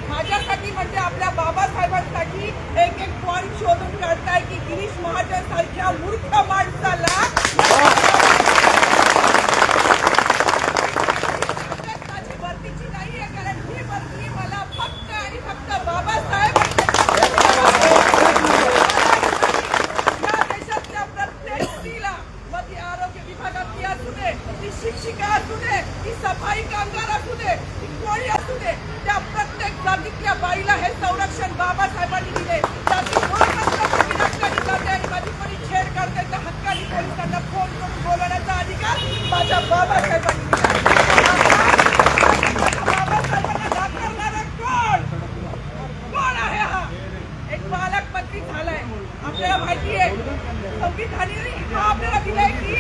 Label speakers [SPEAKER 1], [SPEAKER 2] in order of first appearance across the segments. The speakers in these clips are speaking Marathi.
[SPEAKER 1] माझ्यासाठी म्हणजे आपल्या बाबासाहेबांसाठी एक एक पॉइंट शोधून काढताय की गिरीश महाजन सारख्या मूर्ख माणसाला माझी भरतीची नाहीये, कारण ही भरती मला फक्त आणि फक्त बाबासाहेब या देशातल्या प्रत्येक स्त्रीला, व ती आरोग्य विभागातली असू दे, ती शिक्षिका असू दे, ती सफाई कामगार असू दे, ती कोणी असू दे, त्या प्रत्येक जातीतल्या बाईला हे संरक्षण बाबासाहेबांनी दिले. जाती जाते आणि माझी कोणी छेड करते तर हक्कानी पोलिसांना फोन करून बोलवण्याचा अधिकार माझ्या बाबासाहेबांनी दिला. बाबासाहेबांना नाकारणारा कोण आहे? हा एक पालकमंत्री झालाय. आपल्याला माहिती आहे संविधानाने हा आपल्याला दिलाय की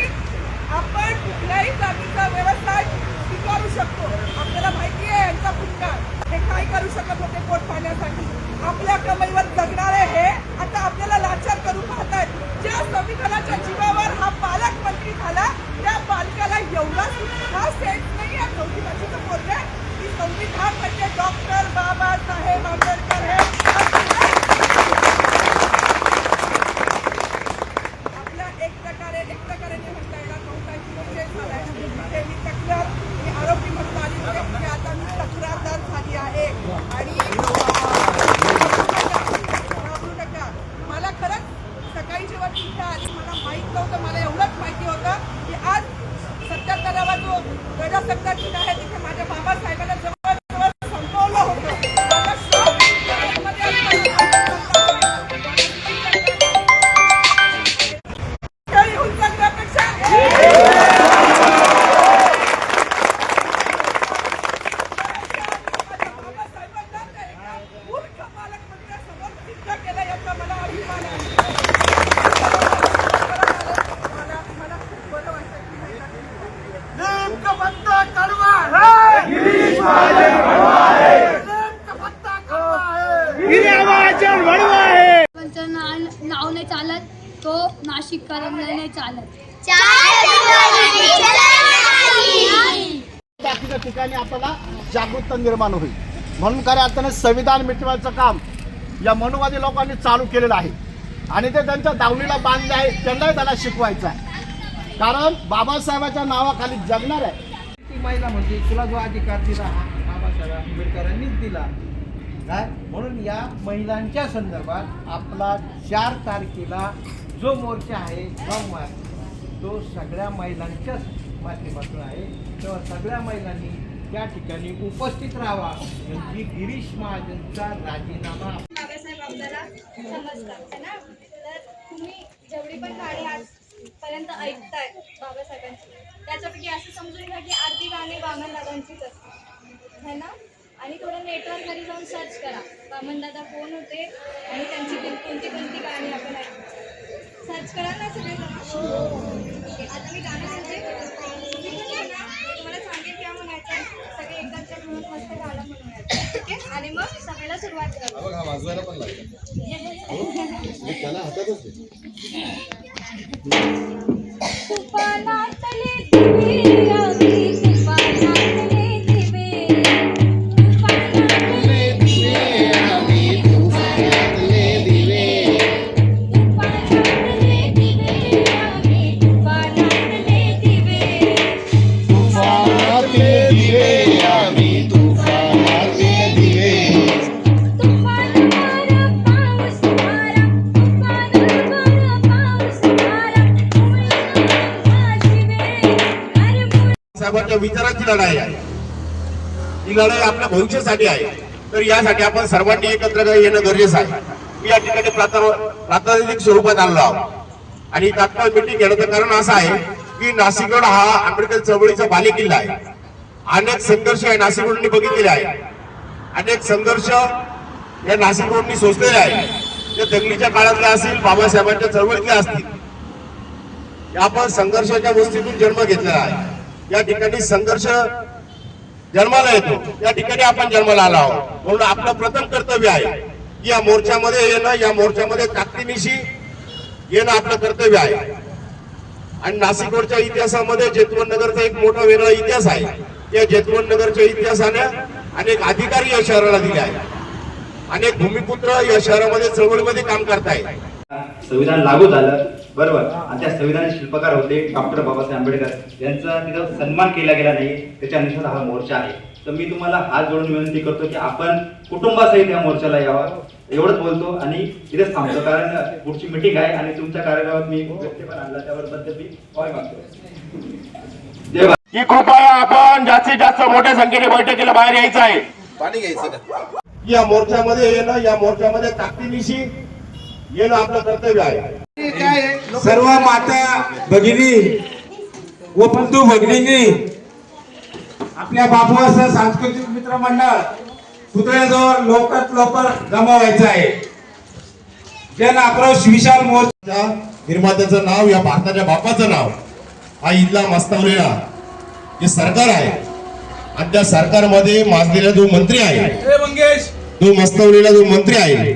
[SPEAKER 1] आपण कुठल्याही जातीचा व्यवसाय स्वीकारू शकतो. आपल्याला माहिती आहे यांचा भूतकाळ, हे काय करू शकत होते पोट पाण्यासाठी. आपल्या कमाईवर जगणारे हे आता आपल्याला लाचार करू पाहतायत. ज्या संविधानाच्या जीवावर हा पालकमंत्री झाला त्या पालकाला एवढा सुद्धा सेन्स नाही आहे. संविधानाची तर बोलते की संविधान म्हणजे डॉक्टर बाबासाहेब आंबेडकर हे आपल्या एक प्रकारे म्हणता येणार नव्हता. मी तक्रार आरोपी म्हणून आली होती, आता मी तक्रारदार झाली आहे. आणि घाबरू नका. मला खरंच सकाळी जेव्हा इथं आली मला माहीत नव्हतं. मला एवढंच माहिती होतं की आज 77वा जो प्रजासत्ताक दिन आहे तिथे माझ्या बाबासाहेबांना जवळ संपवलं होतं.
[SPEAKER 2] नाव नाही चालत, तो नाशिक करंगला नाही चालत.
[SPEAKER 3] बाकीच्या ठिकाणी आपल्याला जागरूकता निर्माण होईल. म्हणून खऱ्या अर्थाने संविधान मिटवायचं काम या मनुवादी लोकांनी चालू केलेलं आहे आणि ते त्यांच्या दावणीला बांधले आहे. त्यांना शिकवायचं आहे, कारण बाबासाहेबांच्या नावाखाली जगणार आहे.
[SPEAKER 4] ती महिला म्हणजे तुला जो अधिकार दिला हा बाबासाहेब आंबेडकरांनीच दिला काय. म्हणून या महिलांच्या संदर्भात आपला 4 तारखेला जो मोर्चा आहे सोमवार, तो सगळ्या महिलांच्याच माध्यमातून आहे. तेव्हा सगळ्या महिलांनी त्या ठिकाणी उपस्थित राहावा. म्हणजे गिरीश महाजनचा राजीनामा
[SPEAKER 5] बाबासाहेब आपल्याला समजतात है ना. तर तुम्ही जेवढी पण गाणी आजपर्यंत ऐकताय बाबासाहेबांची, त्याच्यापैकी असं समजून घ्या की अर्धी गाणी वामनदादांचीच असतात है ना. आणि थोडं नेटवर्कमध्ये जाऊन सर्च करा वामनदादा कोण होते आणि त्यांची कोणती गाणी आपण ऐकतो. सर्च करा ना सगळे. आता मी गाणं म्हणते, तुम्हाला सांगेल क्या म्हणायचं, सगळे एकदाच्या म्हणून मस्त गाणं म्हणूयात. ठीक आहे. आणि मग सगळ्याला सुरुवात करा. वाजवायला पण लागतं.
[SPEAKER 6] साहेबांच्या विचारांची लढाई आहे. ही लढाई आपल्या भविष्यासाठी आहे. तर यासाठी आपण सर्वांनी एकत्र येणं गरजेचं आहे. मी या ठिकाणी प्रातिनिधिक स्वरूपात आलो आहोत आणि तात्काळ मीटिंग घेण्याचं कारण असं आहे की नाशिक रोड हा आंबेडकर चळवळीचा बालेकिल्ला आहे. अनेक संघर्ष या नाशिक रोडनी बघितलेले आहे. अनेक संघर्ष या नाशिक रोडनी सोसलेले आहे. ते दंगलीच्या काळातले असतील, बाबासाहेबांच्या चळवळीतले असतील. आपण संघर्षाच्या वस्तीतून जन्म घेतलेला आहे. या ठिकाणी संघर्ष जन्माला येतो, या ठिकाणी आपण जन्माला आलो आहोत. म्हणून आपलं प्रथम कर्तव्य आहे की या मोर्चामध्ये येणं, या मोर्चामध्ये ताकदीनिशी येणं आपलं कर्तव्य आहे. आणि नाशिक रोडच्या इतिहासामध्ये जेतवन नगरचा एक मोठा वेगळा इतिहास आहे. या जेतवन नगरच्या इतिहासाने अनेक अधिकारी या शहराला दिले आहेत. अनेक भूमिपुत्र या शहरामध्ये चळवळीमध्ये काम करतायत.
[SPEAKER 7] संविधान लागू झालं बरोबर, आणि त्या संविधान शिल्पकार होते डॉक्टर बाबासाहेब आंबेडकर यांचा तिथं सन्मान केला गेला नाही, त्याच्या अनुषंगाने हा मोर्चा आहे. तर मी तुम्हाला हात जोडून विनंती करतो की आपण कुटुंबासहित या मोर्चाला यावं. एवढंच बोलतो आणि इथेच थांबतो, कारण पुढची मिटिंग आहे आणि तुमच्या कार्यक्रमात मी व्यक्ती पण आणला, त्याबद्दल मी माफी मागतो. जय भारत.
[SPEAKER 6] की कृपया आपण जास्तीत जास्त मोठ्या संख्येने बैठकीला बाहेर यायचं आहे. पाणी घ्यायचं. या मोर्चामध्ये येणं, या मोर्चामध्ये ताकदीनिशी येणं आपलं कर्तव्य आहे.
[SPEAKER 8] सर्व माता भगिनी व बंधू भगिनींनी आपल्या बाबूवासह सांस्कृतिक मित्र मंडळ पुतळ्याजवळ लवकरात लवकर जमा व्हायचं आहे. जन आक्रोश विशाल मोर्चा
[SPEAKER 6] निर्मात्याचं नाव, या भारताच्या बापाचं नाव, हा इथला मस्तावलेला जे सरकार आहे आणि त्या सरकारमध्ये माजलेला जो मंत्री आहे, जो मस्तावलेला जो मंत्री आहे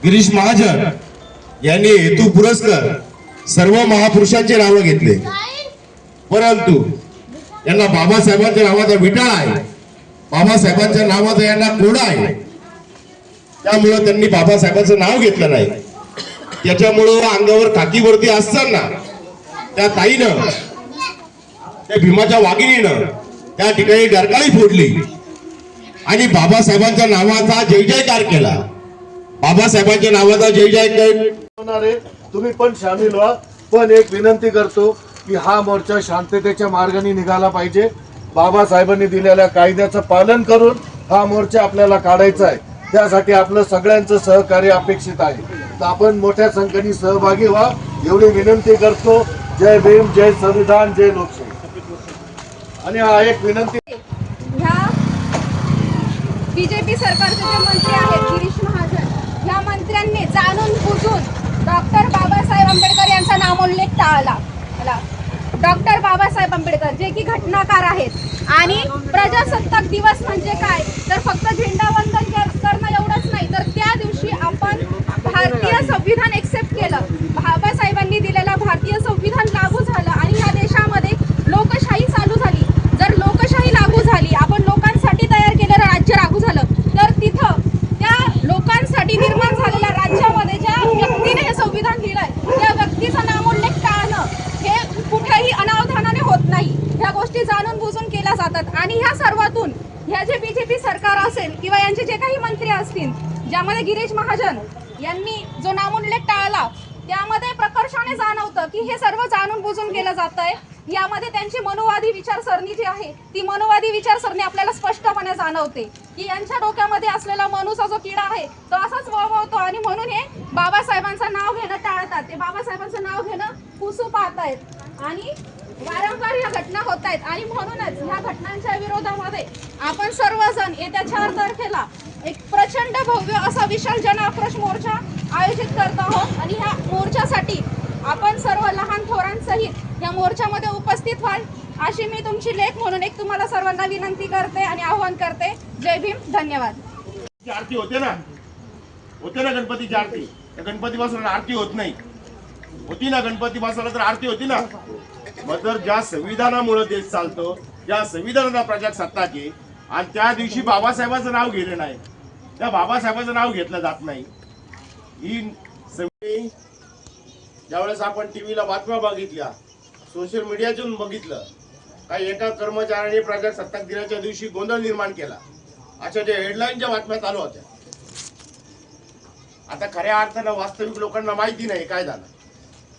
[SPEAKER 6] गिरीश महाजन यांनी हेतू पुरस्कार सर्व महापुरुषांचे नाव घेतले, परंतु यांना बाबासाहेबांच्या नावाचा विटाळ आहे, बाबासाहेबांच्या नावाचा यांना कोडा आहे. त्यामुळं त्यांनी बाबासाहेबांचं नाव घेतलं नाही. त्याच्यामुळं अंगावर खाकीवरती असताना त्या ताईनं, त्या भीमाच्या वाघिणीनं त्या ठिकाणी डरकाळी फोडली आणि बाबासाहेबांच्या नावाचा जय जयकार केला. बाबासाहेबांच्या नावाचा जय जयकार.
[SPEAKER 3] तुम्ही पण सामील व्हा. पण एक विनंती करतो की हा मोर्चा शांततेच्या मार्गाने निघाला पाहिजे. बाबासाहेबांनी दिलेल्या कायद्याचं पालन करून हा मोर्चा आपल्याला काढायचा आहे. त्यासाठी आपलं सगळ्यांचं सहकार्य अपेक्षित आहे. तर आपण मोठ्या संख्येने सहभागी व्हा एवढी विनंती करतो. जय भीम, जय संविधान, जय लोकशाही. आणि हा एक विनंती,
[SPEAKER 5] ह्या बीजेपी सरकारचे जे मंत्री आहेत गिरीश महाजन, ह्या मंत्र्यांनी जाणून बुजून डॉक्टर बाबासाहेब आंबेडकर यांचा नामोल्लेख टाळला. डॉक्टर बाबासाहेब आंबेडकर जे की घटनाकार आहेत आणि प्रजासत्ताक दिवस म्हणजे काय तर फक्त झेंडावंदन करणं एवढंच नाही, तर त्या दिवशी आपण भारतीय संविधान एक्सेप्ट केलं. बाबासाहेबांनी दिलेलं भारतीय संविधान लागू झालं आणि या देशामध्ये लोकशाही चालू झाली. जर लोकशाही लागू झाली, आपण लोकांसाठी तयार केलेलं राज्य लागू झालं, तर तिथं त्या लोकांसाठी निर्माण झालेल्या राज्यामध्ये ज्या व्यक्तीने हे संविधान लिहिलंय त्या व्यक्तीचा नामोल्लेख टाळणं हे कुठेही अनावधानाने होत नाही. ह्या गोष्टी जाणून बुजून केल्या जातात आणि ह्या सर्वातून ह्या जे बीजेपी सरकार असेल किंवा यांचे जे काही मंत्री असतील, ज्यामध्ये गिरीश महाजन यांनी जो नामोल्लेख टाळला, त्यामध्ये प्रकर्षाने जाणवतं की हे सर्व जाणून बुजून केलं जात आहे. यामध्ये त्यांची मनोवादी विचारसरणी जी आहे ती मनोवादी विचारसरणी आपल्याला स्पष्टपणे जाणवते की यांच्या डोक्यामध्ये असलेला मनूचा जो किडा आहे तो असाच वळवळतो आणि म्हणून हे बाबासाहेबांचं नाव घेणं टाळतात. ते बाबासाहेबांचं नाव घेणं पुसू पाहतायत आणि वारंवार ह्या घटना होत आहेत. आणि म्हणूनच ह्या घटनांच्या विरोधामध्ये आपण सर्वजण येत्या 4 तारखेला एक प्रचंड भव्य असा विशाल जन आक्रोश मोर्चा आयोजित करत आहोत. आणि ह्या मोर्चासाठी आपण सर्व लहान थोरांसहित या मोर्चामध्ये उपस्थित व्हाल अशी मी तुमची लेख म्हणून एक तुम्हाला सर्वांना विनंती करते आणि आवाहन करते. जय भीम, धन्यवाद.
[SPEAKER 6] आरती होते ना गणपतीची आरती. गणपती बसवला आरती होत नाही, होती ना गणपती बसवला तर आरती होती ना. मग तर ज्या संविधानामुळे देश चालतो, ज्या संविधानाचा प्रजासत्ताक आहे आणि त्या दिवशी बाबासाहेबांचं नाव घेतलं नाही, त्या बाबासाहेबांचं नाव घेतलं जात नाही. ही ज्यावेळेस आपण टीव्हीला बातम्या बघितल्या, सोशल मीडियातून बघितलं, काही एका कर्मचाऱ्याने प्रजासत्ताक दिनाच्या दिवशी गोंधळ निर्माण केला, अशा ज्या हेडलाईनच्या बातम्या चालू होत्या. आता खऱ्या अर्थानं वास्तविक लोकांना माहिती नाही काय झालं.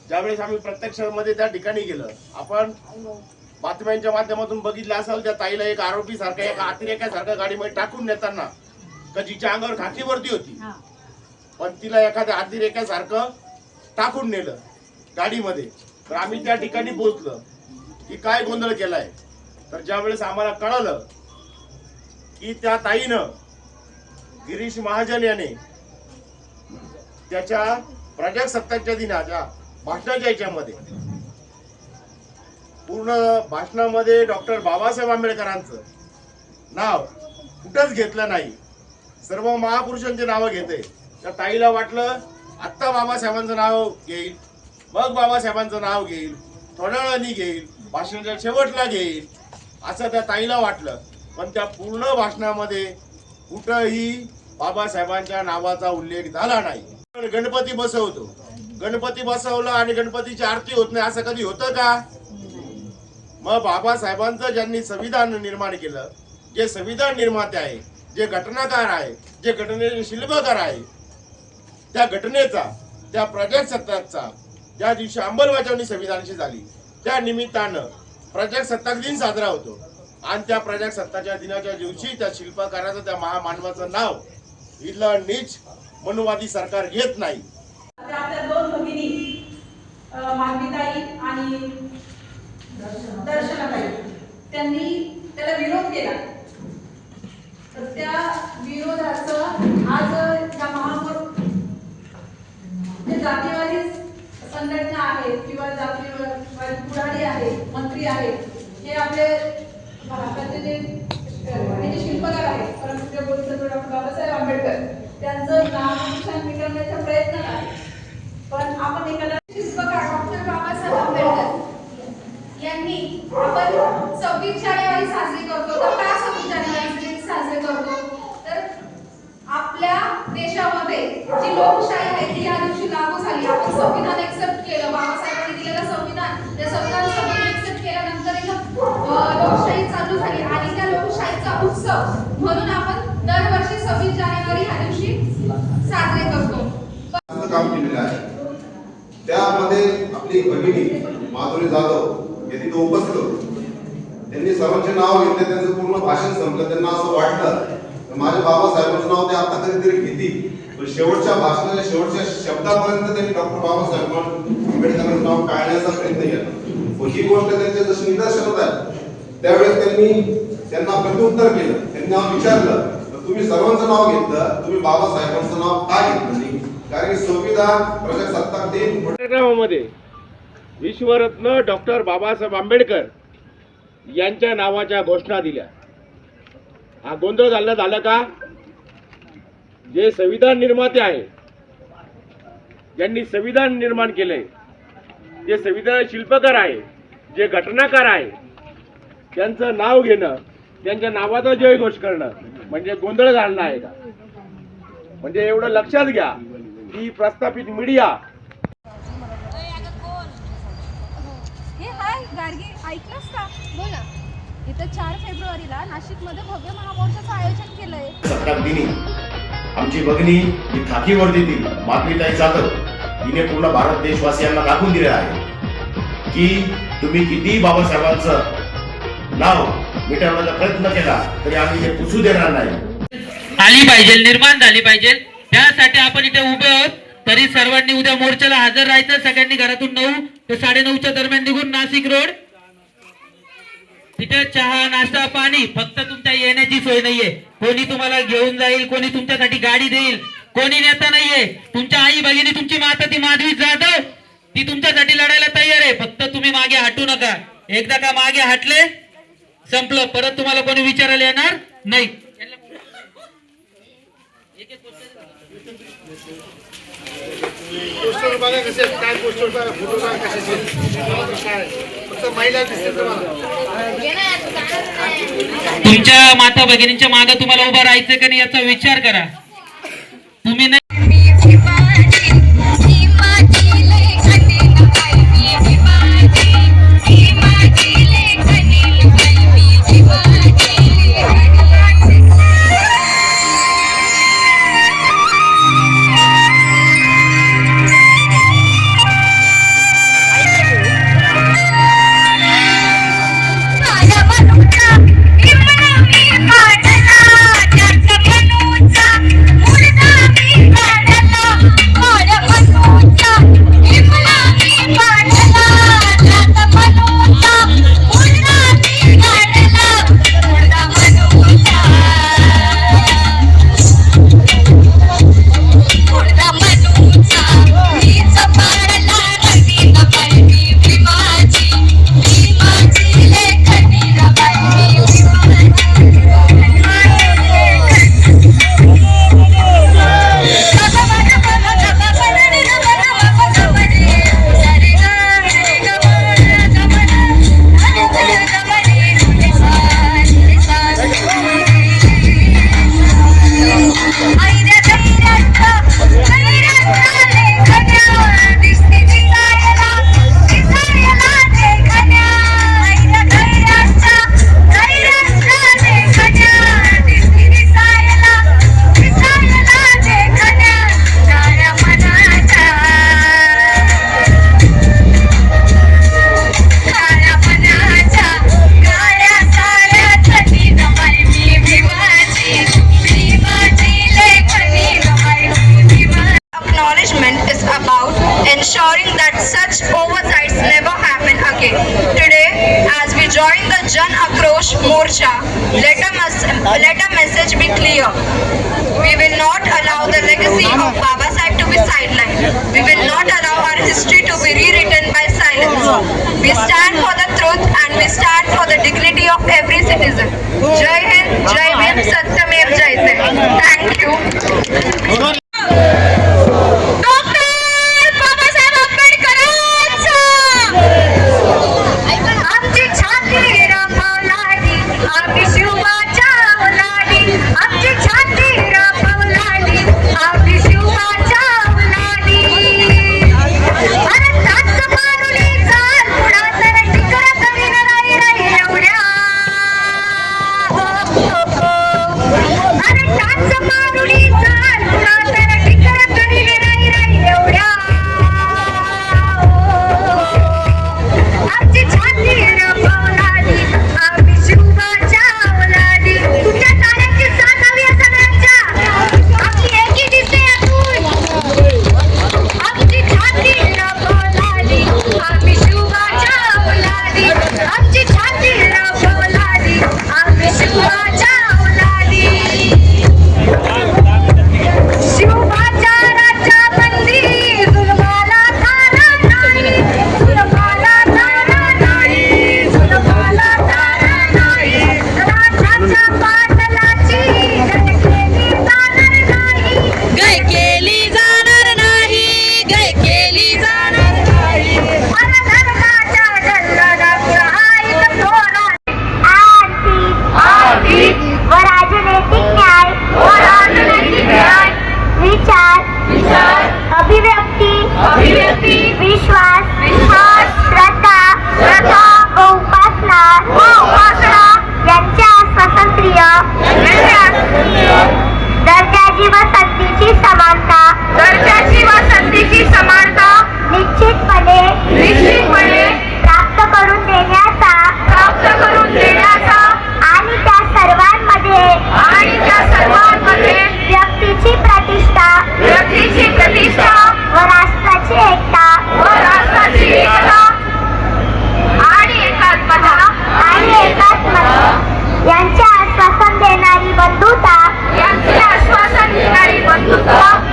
[SPEAKER 6] ज्यावेळेस आम्ही प्रत्यक्षामध्ये त्या ठिकाणी गेलं, आपण बातम्यांच्या माध्यमातून बघितलं असेल, त्या ताईला एक आरोपी सारखा, एक अतिरेक्यासारखा गाडीमध्ये टाकून नेताना, का जिच्या अंगावर खाकी वर्दी होती, पण तिला एखाद्या अतिरेक्यासारखं टाकून नेलं गाडीमध्ये. तर आम्ही त्या ठिकाणी पोहोचलो की काय गोंधळ केलाय. तर ज्यावेळेस आम्हाला कळलं की त्या ताईनं गिरीश महाजन याने त्याच्या प्रजासत्ताकच्या दिनाच्या भाषणाच्या याच्यामध्ये पूर्ण भाषणामध्ये डॉक्टर बाबासाहेब आंबेडकरांचं नाव कुठंच घेतलं नाही, सर्व महापुरुषांची नावं घेते. त्या ताईला वाटलं आत्ता बाबासाहेबांचं नाव घेईल, मग बाबासाहेबांचं नाव घेईल, थोड्या वेळाने घेईल, भाषणाच्या शेवटला घेईल, असं त्या ताईला वाटलं. पण त्या पूर्ण भाषणामध्ये कुठंही बाबासाहेबांच्या नावाचा उल्लेख झाला नाही. गणपती बसवतो, गणपती बसवला आणि गणपतीची आरती होत नाही, असं कधी होतं का? मग बाबासाहेबांचं ज्यांनी संविधान निर्माण केलं, जे संविधान निर्माते आहे, जे घटनाकार आहे, जे घटनेचे शिल्पकार आहे, त्या घटनेचा, त्या प्रजासत्ताकचा ज्या दिवशी अंमलबजावणी संविधानाची झाली, त्या निमित्तानं प्रजासत्ताक दिन साजरा होतो. आणि त्या प्रजासत्ताकाच्या दिनाच्या दिवशी त्या शिल्पकाराचं, त्या महामानवाचं नाव इथलं नीच मनुवादी सरकार घेत नाही.
[SPEAKER 1] आपल्या दोन भगिनी माधवीताई आणि दर्शनाताई, त्यांनी त्याला विरोध केला. तर त्या विरोधाचं आज या जे जातीवादी संघटना आहेत किंवा जातीवादी पुढारी आहेत, मंत्री आहेत, हे आपले भारताचे जे शिल्पकार आहेत, परंतु डॉक्टर बाबासाहेब आंबेडकर, त्यांचं नाव निशाण मिटवण्याचा प्रयत्न आहे. पण आपण एखादा
[SPEAKER 5] शिल्पकार डॉक्टर बाबासाहेब आंबेडकर यांनी आपण 26 जानेवारी साजरी करतो. तर का 26 जानेवारी साजरी करतो? तर आपल्या देशामध्ये जी लोकशाही आहे ती या दिवशी लागू झाली. आपण संविधान एक्सेप्ट केलं, बाबासाहेबांनी दिलेलं संविधान, त्या संविधान एक्सेप्ट केल्यानंतर लोकशाही चालू झाली आणि त्या लोकशाहीचा उत्सव म्हणून आपण दरवर्षी 26 जानेवारी ह्या दिवशी साजरे करतो.
[SPEAKER 9] काम केलेलं आहे. त्यामध्ये आपली भगिनी माधुरी जाधव हे तिथे उपस्थित होते. त्यांनी सर्वांचे नाव घेतले, त्यांचं पूर्ण भाषण संपलं. त्यांना असं वाटलं माझ्या बाबासाहेबांचं नाव ते आता कधीतरी घेतील, पण शेवटच्या भाषणाच्या शेवटच्या शब्दापर्यंत त्यांनी डॉक्टर बाबासाहेब आंबेडकरांचं नाव टाळण्याचा प्रयत्न केला. ही गोष्ट त्यांच्या जशी निदर्शनात आहे, त्यावेळेस त्यांना प्रत्युत्तर केलं. त्यांना विचारलं तुम्ही सर्वांचं नाव घेतलं, तुम्ही बाबासाहेबांचं नाव का घेतलं नाही? कारण संविधान प्रजासत्ताक दिन
[SPEAKER 6] कार्यक्रमामध्ये विश्वरत्न डॉक्टर बाबासाहेब आंबेडकर यांच्या नावाच्या घोषणा दिल्या. हा गोंधळ घालणं झालं का? जे संविधान निर्माते आहे, ज्यांनी संविधान निर्माण केलंय, जे संविधान शिल्पकार आहे, जे घटनाकार आहे, त्यांचं नाव घेणं, त्यांच्या नावाचा जयघोष करणं म्हणजे गोंधळ घालणं आहे का? म्हणजे एवढं लक्षात घ्या की प्रस्थापित मीडिया
[SPEAKER 5] हे हाय गार्गी, ऐकलंस का? बोला. इथं 4 फेब्रुवारीला नाशिकमध्ये भव्य महामोर्चाचं आयोजन केलंय.
[SPEAKER 6] सत्ताक दिनी आमची भगिनी ही खाकी वर्दीतील माधवीताई जाधव हिने पूर्ण भारत देशवासियांना दाखवून दिले आहे की तुम्ही किती बाबासाहेबांचं नाव मिटवण्याचा प्रयत्न केला तरी आम्ही ते पुसू देणार नाही.
[SPEAKER 10] आली पाहिजे, निर्माण झाली पाहिजे. त्यासाठी आपण इथे उभे आहोत. तरी सर्वांनी उद्या मोर्चाला हजर राहायचं. सगळ्यांनी घरातून 9 ते 9:30च्या दरम्यान निघून नाशिक रोड, तिथे चहा, नाश्ता, पाणी, फक्त तुमच्या येण्याची सोय नाहीये. कोणी तुम्हाला घेऊन जाईल, कोणी तुमच्यासाठी गाडी देईल, कोणी नेता नाहीये. तुमच्या आई भगिनी, तुमची माता ती माधवी जाधव, ती तुमच्यासाठी लढायला तयार आहे. फक्त तुम्ही मागे हटू नका. एकदा का मागे हटले, संपलं. परत तुम्हाला कोणी विचारायला येणार नाही.
[SPEAKER 3] पोस्टर बघा कसे काय, पोस्टर फोटो बघा कसे काय, फक्त महिला दिसते तुम्हाला.
[SPEAKER 10] तुमच्या माता भगिनींच्या मागे तुम्हाला उभं राहायचं का नाही याचा विचार करा. तुम्ही नाही
[SPEAKER 5] is about ensuring that such oversights never happen again. Today, as we join the Jan Akrosh Morcha, let a message be clear. We will not allow the legacy of Baba Sahib to be sidelined. We will not allow our history to be rewritten by silence. We stand for the truth and we stand for the dignity of every citizen. Jai Hind, Jai Bhim, Satyamev Jayate. Thank you.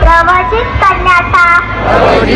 [SPEAKER 5] प्रवचित करण्याचा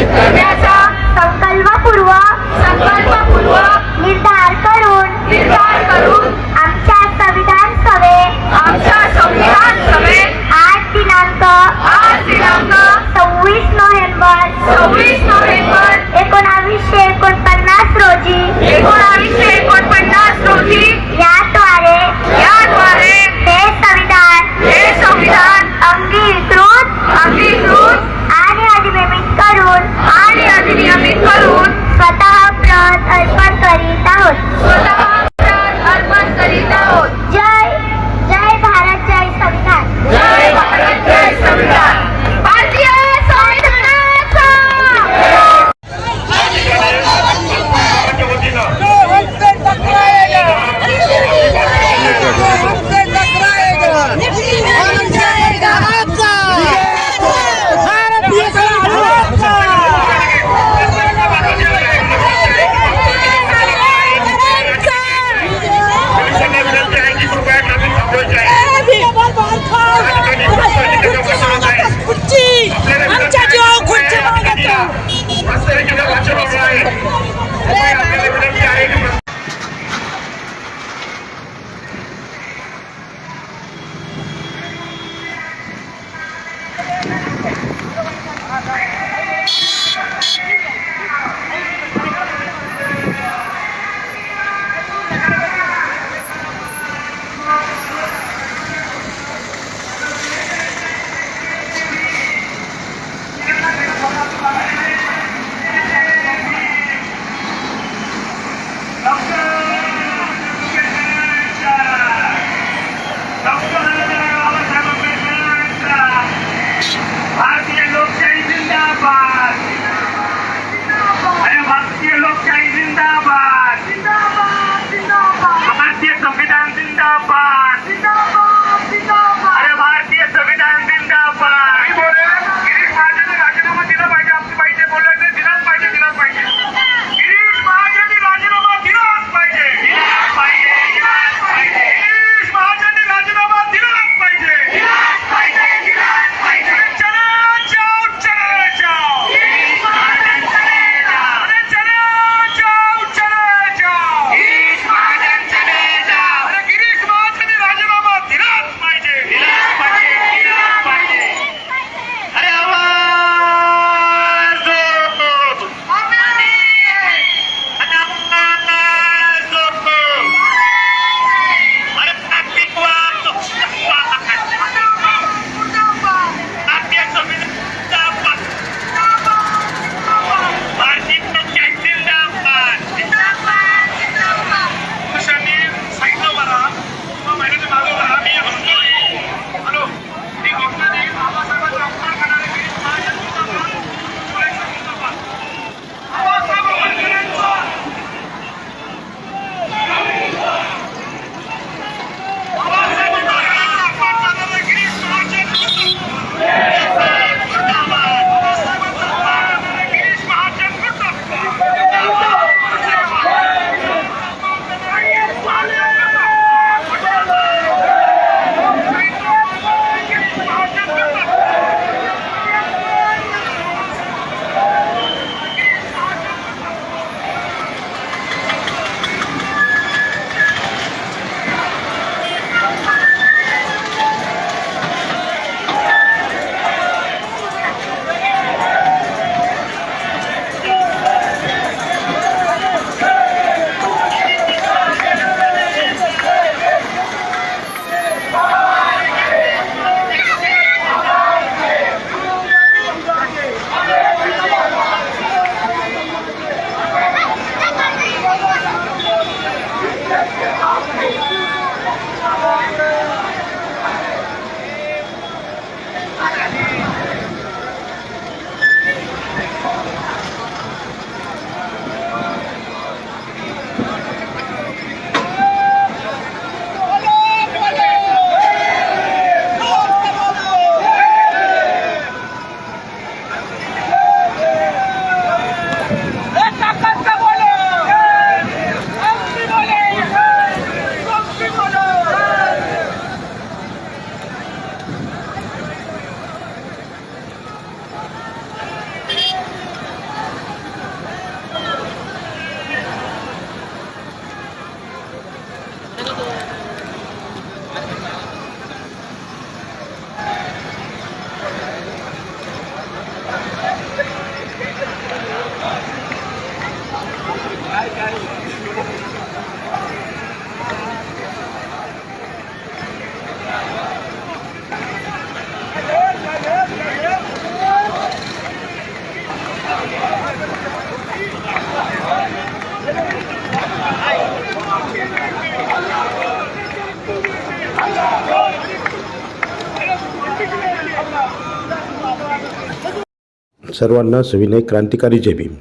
[SPEAKER 11] सर्वांना सविनय क्रांतिकारी जय भीम.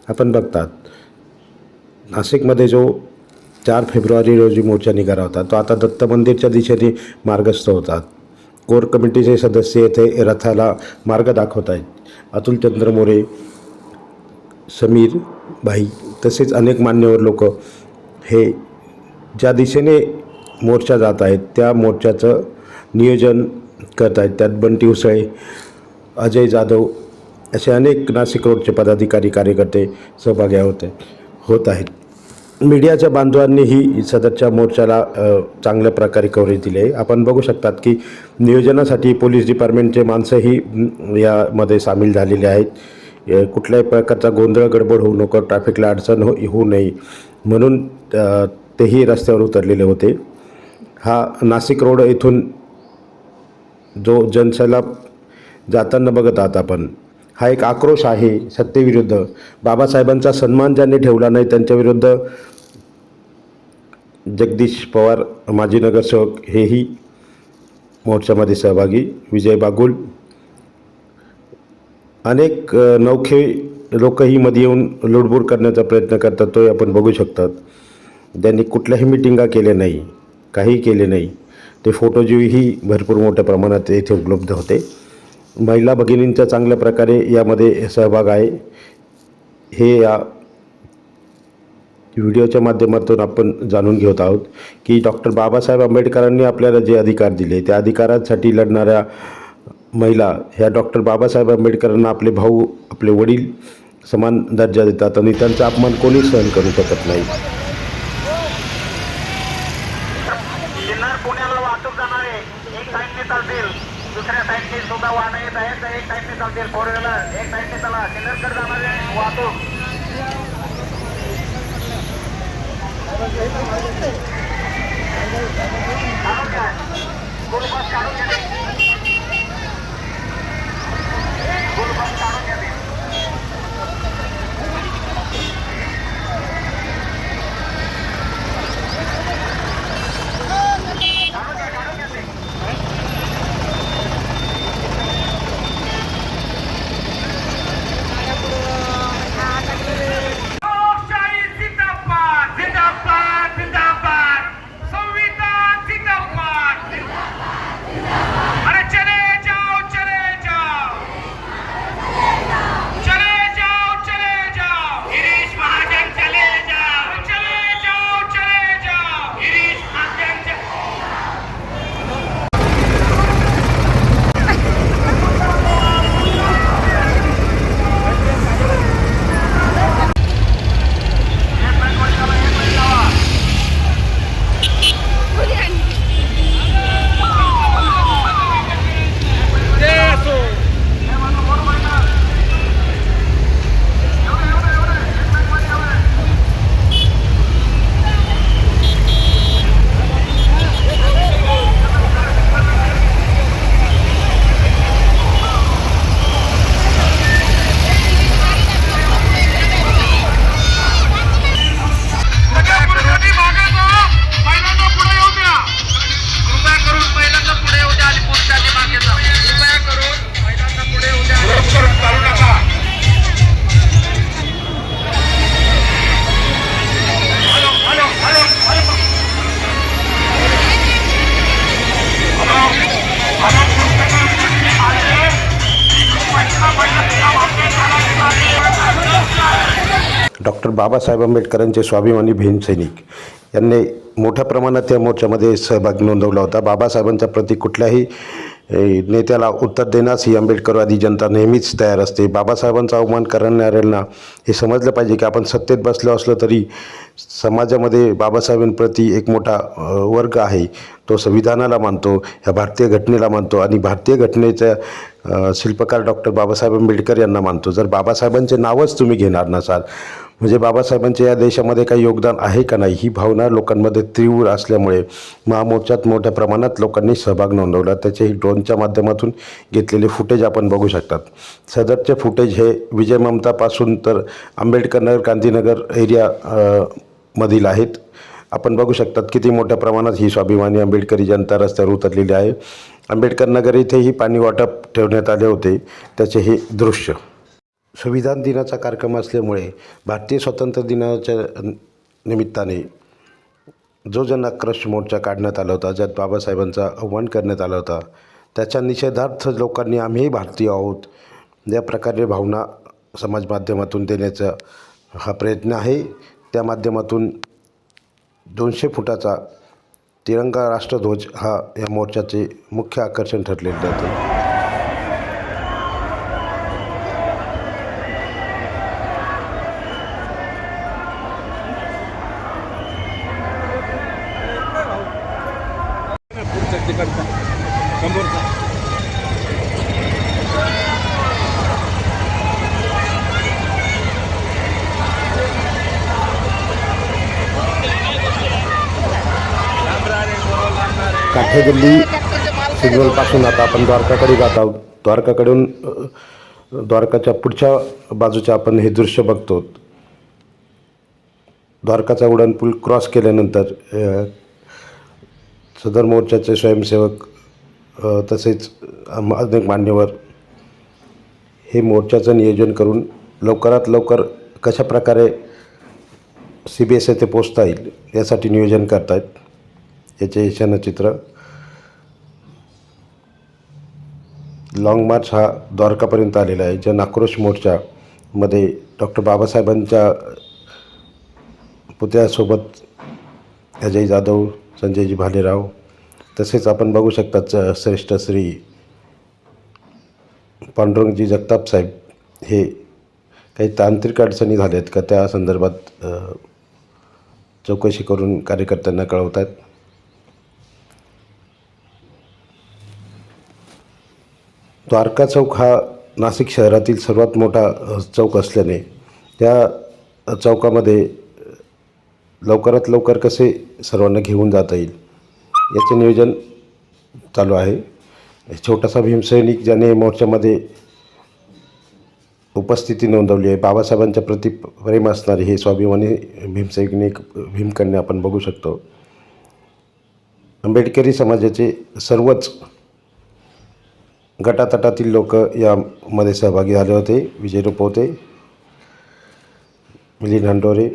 [SPEAKER 11] आपण बघतात नाशिकमध्ये जो 4 फेब्रुवारी रोजी मोर्चा निघाला होता तो आता दत्त मंदिरच्या दिशेने मार्गस्थ होतात. कोर कमिटीचे सदस्य येथे रथाला मार्ग दाखवत आहेत. अतुलचंद्र मोरे, समीर भाई तसेच अनेक मान्यवर लोक हे ज्या दिशेने मोर्चा जात आहेत त्या मोर्चाचं नियोजन करत आहेत. त्यात बंटी उसळे, अजय जाधव असे अनेक नाशिक रोडचे पदाधिकारी कार्यकर्ते सहभागी होत आहेत. मीडियाच्या बांधवांनीही सदरच्या मोर्चाला चांगल्या प्रकारे कव्हरेज दिले आहे. आपण बघू शकतात की नियोजनासाठी पोलीस डिपार्टमेंटचे माणसंही यामध्ये सामील झालेले आहेत. कुठल्याही प्रकारचा गोंधळ गडबड होऊ नको, ट्रॅफिकला अडचण होऊ नये म्हणून तेही रस्त्यावर उतरलेले होते. हा नाशिक रोड येथून जो जनसैलाब जाताना बघत आहात आपण, हा एक आक्रोश आहे सत्तेविरुद्ध. बाबासाहेबांचा सन्मान ज्यांनी ठेवला नाही त्यांच्याविरुद्ध जगदीश पवार माजी नगरसेवक हेही मोर्चामध्ये सहभागी, विजय बागुल, अनेक नौखे लोकही मध्ये येऊन लुडबुड करण्याचा प्रयत्न करतात. तो आपण बघू शकतात. त्यांनी कुठल्याही मिटिंगा केल्या नाही, काही केले नाही. ते फोटोजीही भरपूर मोठ्या प्रमाणात येथे उपलब्ध होते. महिला भगिनींचा चांगल्या प्रकारे यामध्ये सहभाग आहे. हे या व्हिडिओच्या माध्यमातून आपण जाणून घेत आहोत की डॉक्टर बाबासाहेब आंबेडकरांनी आपल्याला जे अधिकार दिले त्या अधिकारांसाठी लढणाऱ्या महिला ह्या डॉक्टर बाबासाहेब आंबेडकरांना आपले भाऊ, आपले वडील समान दर्जा देतात आणि त्यांचा अपमान कोणी सहन करू शकत नाही.
[SPEAKER 6] पुण्याला वाहतूक जाणारे एक साईडने चालतील, दुसऱ्या साईडने सुद्धा वाहनं येत आहेत, तर एक साईडने चालतील. 4 व्हीलर एक साईडने चला. सिन्नरकडे जाणारे वाहतूक काढून घ्या. स्कूल बस काढून घ्या. स्कूल बस काढून घ्या.
[SPEAKER 11] डॉक्टर बाबासाहेब आंबेडकरांचे स्वाभिमानी भीम सैनिक यांनी मोठ्या प्रमाणात या मोर्चामध्ये सहभाग नोंदवला होता. बाबासाहेबांच्या प्रति कुठल्याही नेत्याला उत्तर देण्यास ही आंबेडकरवादी जनता नेहमीच तयार असते. बाबासाहेबांचा अवमान करणाऱ्यांना हे समजलं पाहिजे की आपण सत्तेत बसलो असलो तरी समाजामध्ये बाबासाहेबांप्रती एक मोठा वर्ग आहे, तो संविधानाला मानतो, ह्या भारतीय घटनेला मानतो आणि भारतीय घटनेच्या शिल्पकार डॉक्टर बाबासाहेब आंबेडकर यांना मानतो. जर बाबासाहेबांचे नावच तुम्ही घेणार नसाल म्हणजे बाबासाहेबांचे या देशामध्ये काही योगदान आहे का नाही ही भावना लोकांमध्ये तीव्र असल्यामुळे महामोर्चात मोठ्या प्रमाणात लोकांनी सहभाग नोंदवला. त्याचेही ड्रोनच्या माध्यमातून घेतलेले फुटेज आपण बघू शकतात. सदरचे फुटेज हे विजय ममतापासून तर आंबेडकर नगर, गांधीनगर एरिया मधील आहेत. आपण बघू शकतात किती मोठ्या प्रमाणात ही स्वाभिमानी आंबेडकरी जनता रस्त्यावर उतरलेली आहे आंबेडकर नगर इथेही पाणी वाटप ठेवण्यात आले होते, त्याचे हे दृश्य. संविधान दिनाचा कार्यक्रम असल्यामुळे भारतीय स्वातंत्र्य दिनाच्या निमित्ताने जो जनाक्रोश मोर्चा काढण्यात आला होता, ज्यात बाबासाहेबांचा आव्हान करण्यात आला होता, त्याच्या निषेधार्थ लोकांनी आम्हीही भारतीय आहोत या प्रकारे भावना समाज माध्यमातून देण्याचा हा प्रयत्न आहे. त्या माध्यमातून 200 फुटाचा तिरंगा राष्ट्रध्वज हा या मोर्चाचे मुख्य आकर्षण ठरलेले जाते. काठेगल्ली सिग्नलपासून आता आपण द्वारकाकडे जात आहोत. द्वारकाच्या पुढच्या बाजूच्या आपण हे दृश्य बघतो. द्वारकाचा उड्डाणपूल क्रॉस केल्यानंतर सदर मोर्चाचे स्वयंसेवक तसेच अनेक मान्यवर हे मोर्चाचं नियोजन करून लवकरात लवकर कशा प्रकारे CBS येथे पोचता येईल यासाठी नियोजन करत आहेत. याचे क्षणचित्र. लाँग मार्च हा द्वारकापर्यंत आलेला आहे. जन आक्रोश मोर्चामध्ये डॉक्टर बाबासाहेबांच्या पुतळ्यासोबत अजय जाधव, संजयजी भालेराव, तसेच आपण बघू शकता श्रेष्ठ श्री पांडुरंगजी जगताप साहेब हे काही तांत्रिक अडचणी झाल्यात का त्या संदर्भात चौकशी करून कार्यकर्त्यांना कळवतात. द्वारका चौक हा नाशिक शहरातील सर्वात मोठा चौक असल्याने त्या चौकामध्ये लवकरात लवकर कसे सर्वांना घेऊन जाता येईल याचे नियोजन चालू आहे. छोटासा भीमसैनिक ज्याने मोर्चामध्ये उपस्थिती नोंदवली आहे, बाबासाहेबांच्या प्रति प्रेम असणारे हे स्वाभिमानी भीमसैनिक भीमकन्या आपण बघू शकतो. आंबेडकरी समाजाचे सर्वच गटातटातील लोक यामध्ये सहभागी झाले होते. विजय रुपवते, मिलिंद हंडोरे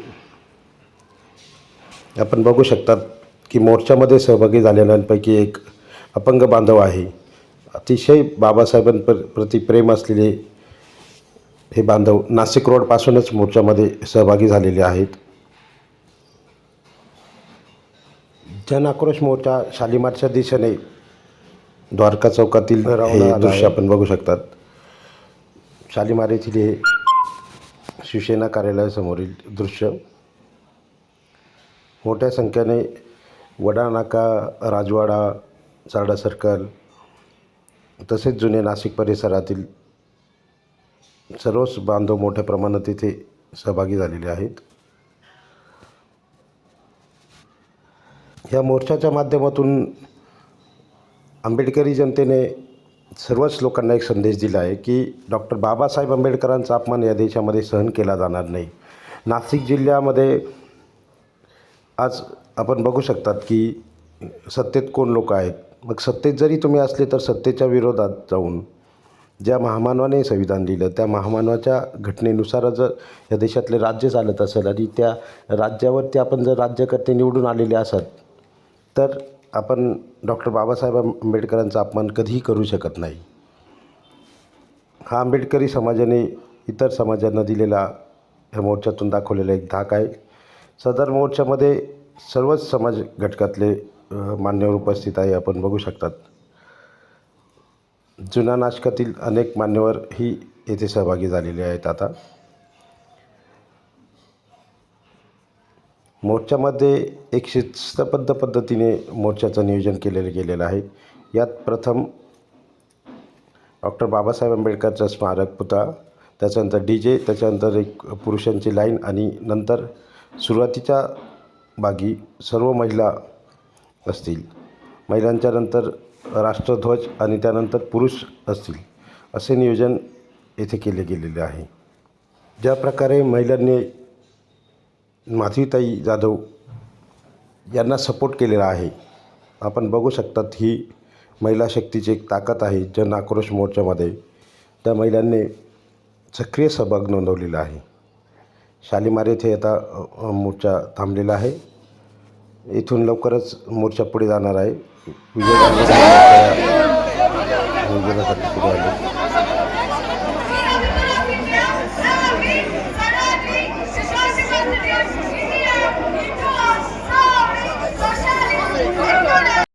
[SPEAKER 11] आपण बघू शकतात की मोर्चामध्ये सहभागी झालेल्यांपैकी एक अपंग बांधव आहे. अतिशय बाबासाहेबांप्रती प्रेम असलेले हे बांधव नाशिक रोडपासूनच मोर्चामध्ये सहभागी झालेले आहेत. जन आक्रोश मोर्चा शालिमारच्या दिशेने द्वारका चौकातील हे दृश्य आपण बघू शकतात. शालिमार येथील हे शिवसेना कार्यालयासमोरील दृश्य. मोठ्या संख्येने वडा नाका, राजवाडा, चारडा सर्कल तसेच जुने नाशिक परिसरातील सर्वच बांधव मोठ्या प्रमाणात इथे सहभागी झालेले आहेत. ह्या मोर्चाच्या माध्यमातून आंबेडकरी जनतेने सर्वच लोकांना एक संदेश दिला आहे की डॉक्टर बाबासाहेब आंबेडकरांचा अपमान या देशामध्ये सहन केला जाणार नाही. नाशिक जिल्ह्यामध्ये आज आपण बघू शकतात की सत्तेत कोण लोक आहेत. मग सत्तेत जरी तुम्ही असले तर सत्तेच्या विरोधात जाऊन ज्या महामानवाने संविधान लिहिलं त्या महामानवाच्या घटनेनुसार जर या देशातले राज्य चालत असेल आणि त्या राज्यावरती आपण जर राज्यकर्ते निवडून आलेले असत तर आपण डॉक्टर बाबासाहेब आंबेडकरांचा अपमान कधीही करू शकत नाही. हा आंबेडकरी समाजाने इतर समाजांना दिलेला ह्या मोर्चातून दाखवलेला एक धाक आहे. सदर मोर्चामध्ये सर्वच समाज घटकातले मान्यवर उपस्थित आहे. आपण बघू शकतात जुन्या नाशकातील अनेक मान्यवर ही येथे सहभागी झालेले आहेत. आता मोर्चामध्ये एक शिस्तबद्ध पद्धतीने मोर्चाचं नियोजन केलेलं आहे. यात प्रथम डॉक्टर बाबासाहेब आंबेडकरचा स्मारक पुतळा, त्याच्यानंतर DJ, त्याच्यानंतर एक पुरुषांची लाईन आणि नंतर सुरुवातीच्या भागी सर्व महिला असतील. महिलांच्या नंतर राष्ट्रध्वज आणि त्यानंतर पुरुष असतील असे नियोजन येथे केले गेलेले आहे. ज्या प्रकारे महिलांनी माधवीताई जाधव यांना सपोर्ट केलेला आहे आपण बघू शकतात. ही महिला शक्तीची एक ताकद आहे जन आक्रोश मोर्चामध्ये. त्या महिलांनी सक्रिय सहभाग नोंदवलेला आहे. शालिमार येथे आता मोर्चा थांबलेला आहे. इथून लवकरच मोर्चा पुढे जाणार आहे. विजय निवेदनासाठी पुढे आले.